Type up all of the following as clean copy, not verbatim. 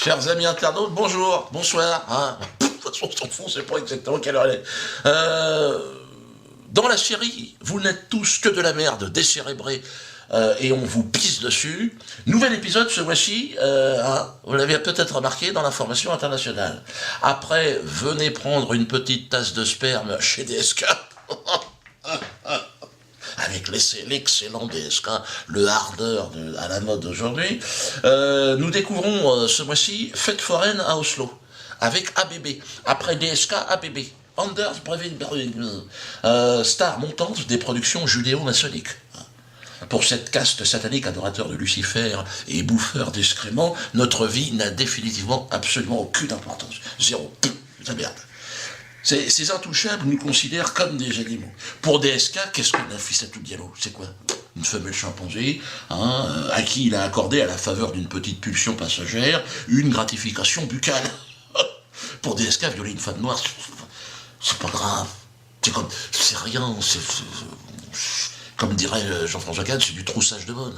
Chers amis internautes, bonjour, bonsoir. Hein. De toute façon, on s'en fout, on sait pas exactement quelle heure elle est. Dans la série, vous n'êtes tous que de la merde, décérébrés, et on vous pisse dessus. Nouvel épisode ce mois-ci, vous l'avez peut-être remarqué dans l'information internationale. Après, venez prendre une petite tasse de sperme chez DSK. Avec l'excellent DSK, le hardeur à la mode d'aujourd'hui, nous découvrons ce mois-ci Fête foraine à Oslo, avec ABB, après DSK, ABB, Anders Breivik, star montante des productions judéo-maçonniques. Pour cette caste satanique adorateur de Lucifer et bouffeur d'excréments, notre vie n'a définitivement absolument aucune importance. Zéro. La merde. Ces intouchables nous considèrent comme des animaux. Pour DSK, qu'est-ce qu'on a fait à tout Diallo? C'est quoi? Une femelle chimpanzé, à qui il a accordé, à la faveur d'une petite pulsion passagère, une gratification buccale. Pour DSK, violer une femme noire, c'est pas grave. C'est rien, comme dirait Jean-François Kahn, c'est du troussage de bonne.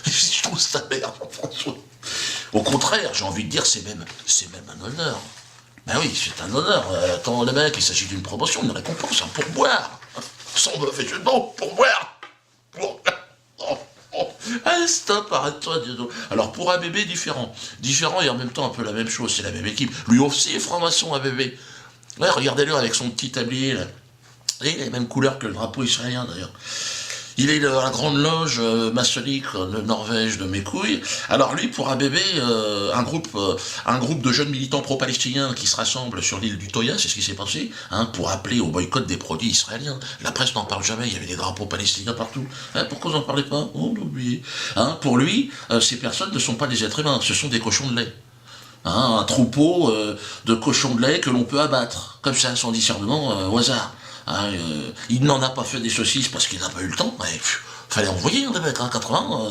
Je trouve ça merde, Jean-François. Au contraire, j'ai envie de dire, c'est même un honneur. Ben oui, c'est un honneur. Quand le mec, il s'agit d'une promotion, une récompense, un pourboire. Sans mauvais jeu de mots, pourboire. Allez, stop, arrête-toi, Diodo. Alors, pour ABB, différent. Différent et en même temps un peu la même chose, c'est la même équipe. Lui aussi est franc-maçon, ABB. Ouais, regardez-le avec son petit tablier, là. Et il a les mêmes couleurs que le drapeau israélien, d'ailleurs. Il est dans la grande loge maçonnique de Norvège de mes couilles. Alors lui, pour ABB, un groupe de jeunes militants pro-palestiniens qui se rassemblent sur l'île du Toya, c'est ce qui s'est passé, pour appeler au boycott des produits israéliens. La presse n'en parle jamais, il y avait des drapeaux palestiniens partout. Pourquoi vous n'en parlez pas? Oh, on a oublié. Pour lui, ces personnes ne sont pas des êtres humains, ce sont des cochons de lait. Un troupeau de cochons de lait que l'on peut abattre, comme ça, sans discernement, au hasard. Il n'en a pas fait des saucisses parce qu'il n'a pas eu le temps. Fallait envoyer des mecs, 80.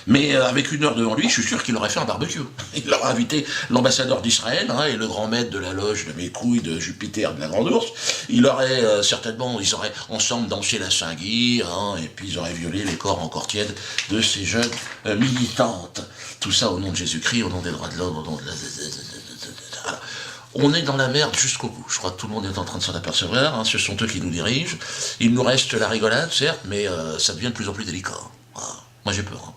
Mais avec une heure devant lui, je suis sûr qu'il aurait fait un barbecue. Il aurait invité l'ambassadeur d'Israël et le grand maître de la loge de mes couilles de Jupiter de la Grande Ourse. Il aurait certainement, ils auraient ensemble dansé la Saint-Guy, et puis ils auraient violé les corps encore tièdes de ces jeunes militantes. Tout ça au nom de Jésus-Christ, au nom des droits de l'homme, au nom de la... Voilà. On est dans la merde jusqu'au bout. Je crois que tout le monde est en train de s'en apercevoir. Ce sont eux qui nous dirigent. Il nous reste la rigolade, certes, mais ça devient de plus en plus délicat. Voilà. Moi, j'ai peur.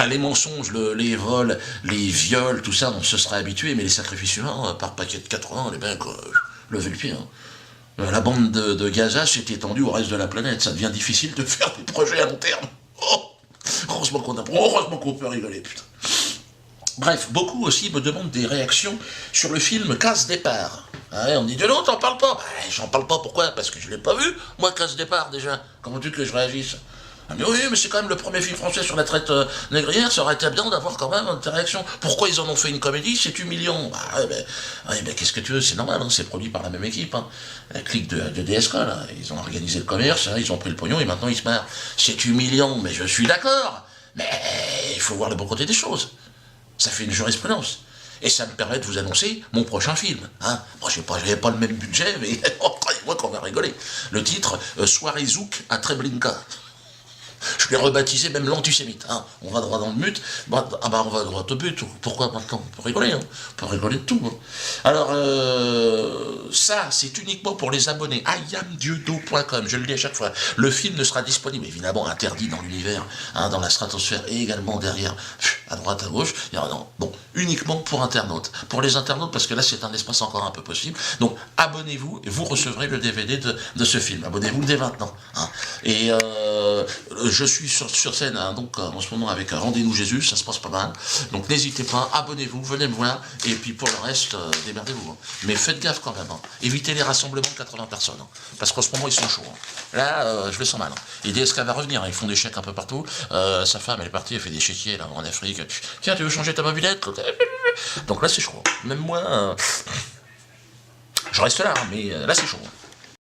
Les mensonges, les vols, les viols, tout ça, on se serait habitué, mais les sacrifices humains, par paquet de 80, les mecs, levez le pied. La bande de Gaza s'est étendue au reste de la planète. Ça devient difficile de faire des projets à long terme. Heureusement qu'on peut rigoler, putain. Bref, beaucoup aussi me demandent des réactions sur le film Casse Départ. On me dit, de l'autre, t'en parles pas. J'en parle pas, pourquoi? Parce que je l'ai pas vu, moi, Casse Départ, déjà. Comment veux-tu que je réagisse? Mais oui, mais c'est quand même le premier film français sur la traite négrière, ça aurait été bien d'avoir quand même des réactions. Pourquoi ils en ont fait une comédie? C'est humiliant. Qu'est-ce que tu veux, c'est normal, c'est produit par la même équipe. La clique de DSK, là, ils ont organisé le commerce, ils ont pris le pognon et maintenant ils se marrent. C'est humiliant, mais je suis d'accord. Mais il faut voir le bon côté des choses. Ça fait une jurisprudence. Et ça me permet de vous annoncer mon prochain film. Moi, j'avais pas le même budget, mais croyez-moi qu'on va rigoler. Le titre, Soirée Zouk à Treblinka. Je l'ai rebaptisé même l'antisémite. On va droit dans le but. On va droit au but. Pourquoi maintenant? On peut rigoler. On peut rigoler de tout. Alors, ça, c'est uniquement pour les abonnés. iamdieudo.com, je le dis à chaque fois. Le film ne sera disponible, évidemment, interdit dans l'univers, dans la stratosphère et également derrière, à droite, à gauche. Bon, uniquement pour internautes. Pour les internautes, parce que là, c'est un espace encore un peu possible. Donc, abonnez-vous et vous recevrez le DVD de ce film. Abonnez-vous dès maintenant. Et je suis sur scène donc en ce moment avec Rendez-nous Jésus, ça se passe pas mal. Donc n'hésitez pas, abonnez-vous, venez me voir. Et puis pour le reste, démerdez-vous. Mais faites gaffe quand même. Évitez les rassemblements de 80 personnes. Parce qu'en ce moment, ils sont chauds. Là, je le sens mal. Et DSK va revenir. Ils font des chèques un peu partout. Sa femme, elle est partie, elle fait des chéquiers là, en Afrique. Tiens, tu veux changer ta mobilette? Donc là, c'est chaud. Même moi, je reste là, mais là, c'est chaud.